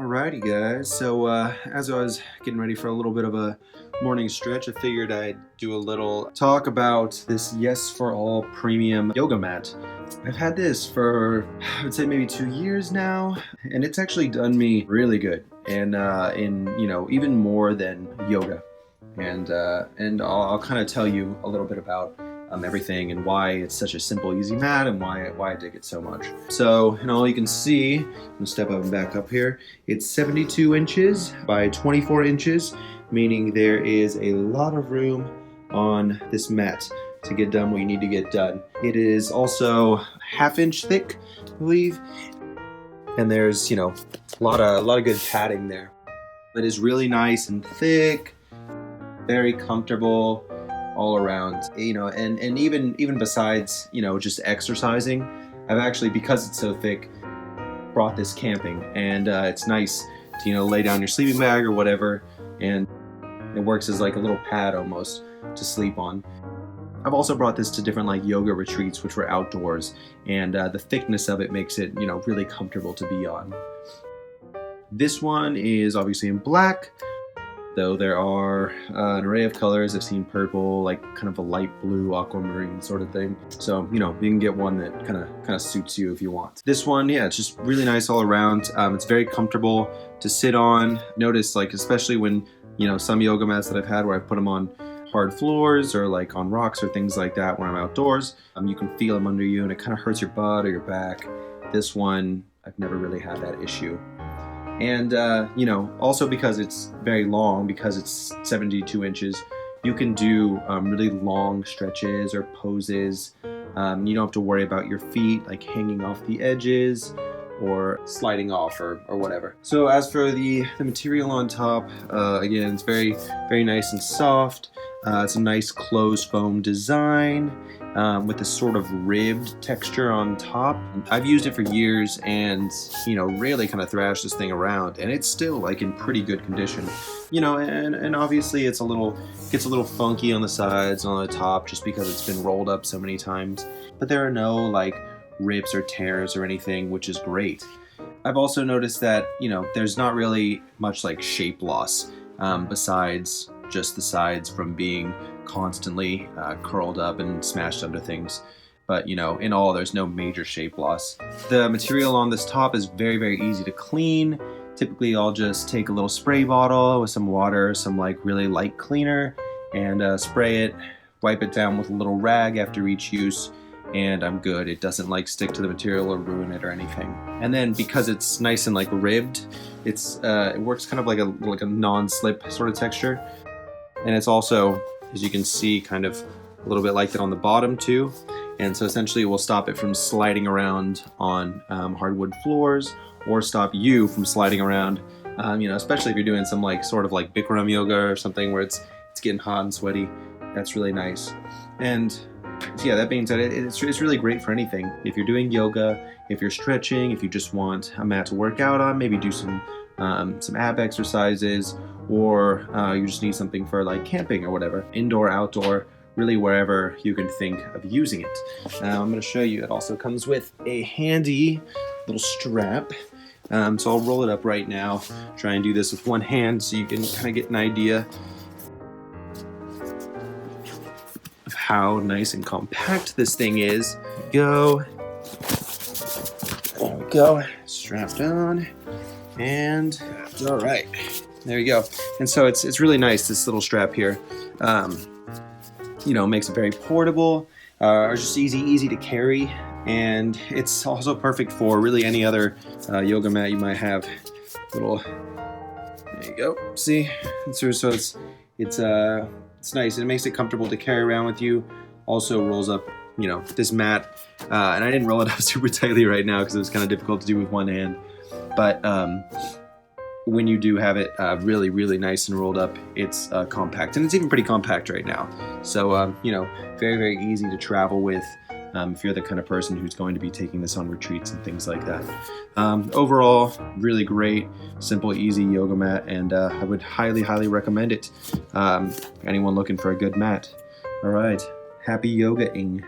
Alrighty guys, so as I was getting ready for a little bit of a morning stretch, I figured I'd do a little talk about this Yes4All premium yoga mat. I've had this for, I would say maybe 2 years now, and it's actually done me really good, and even more than yoga. And I'll kind of tell you a little bit about everything and why it's such a simple, easy mat and why I dig it so much. So, all you can see, I'm gonna step up and back up here. It's 72 inches by 24 inches, meaning there is a lot of room on this mat to get done what you need to get done. It is also half-inch thick, I believe, and there's a lot of good padding there. It is really nice and thick, very comfortable all around, and even besides, just exercising, I've actually, because it's so thick, brought this camping, and it's nice to, lay down your sleeping bag or whatever, and it works as like a little pad almost to sleep on. I've also brought this to different yoga retreats, which were outdoors, and the thickness of it makes it, really comfortable to be on. This one is obviously in black, though there are an array of colors. I've seen purple, kind of a light blue aquamarine sort of thing. So, you can get one that kind of suits you if you want. This one, yeah, it's just really nice all around. It's very comfortable to sit on. Notice, especially when, some yoga mats that I've had where I put them on hard floors or on rocks or things like that when I'm outdoors, you can feel them under you and it kind of hurts your butt or your back. This one, I've never really had that issue. And, also because it's very long, because it's 72 inches, you can do really long stretches or poses. You don't have to worry about your feet hanging off the edges or sliding off or whatever. So as for the material on top, again, it's very, very nice and soft. It's a nice closed foam design with this sort of ribbed texture on top. I've used it for years and, really kind of thrashed this thing around, and it's still in pretty good condition. And obviously gets a little funky on the sides and on the top just because it's been rolled up so many times. But there are no rips or tears or anything, which is great. I've also noticed that, there's not really much shape loss besides just the sides from being constantly curled up and smashed under things. But in all, there's no major shape loss. The material on this top is very, very easy to clean. Typically I'll just take a little spray bottle with some water, some really light cleaner, and spray it, wipe it down with a little rag after each use, and I'm good. It doesn't stick to the material or ruin it or anything. And then because it's nice and ribbed, it works kind of like a non-slip sort of texture. And it's also, as you can see, kind of a little bit like that on the bottom too. And so essentially it will stop it from sliding around on hardwood floors, or stop you from sliding around, especially if you're doing some sort of Bikram yoga or something where it's getting hot and sweaty. That's really nice. And so yeah, that being said, it's really great for anything. If you're doing yoga, if you're stretching, if you just want a mat to work out on, maybe do some ab exercises, or you just need something for camping or whatever, indoor, outdoor, really wherever you can think of using it. I'm going to show you, it also comes with a handy little strap. So I'll roll it up right now, try and do this with one hand so you can kind of get an idea of how nice and compact this thing is. There we go, strapped on, and all right. There you go. And so it's really nice, this little strap here. Makes it very portable, or just easy to carry. And it's also perfect for really any other yoga mat you might have. There you go. See? So it's nice. It makes it comfortable to carry around with you. Also rolls up, this mat. And I didn't roll it up super tightly right now because it was kind of difficult to do with one hand. But when you do have it really, really nice and rolled up, it's compact, and it's even pretty compact right now. So, very, very easy to travel with if you're the kind of person who's going to be taking this on retreats and things like that. Overall, really great, simple, easy yoga mat, and I would highly, highly recommend it. Anyone looking for a good mat. All right, happy yoga-ing.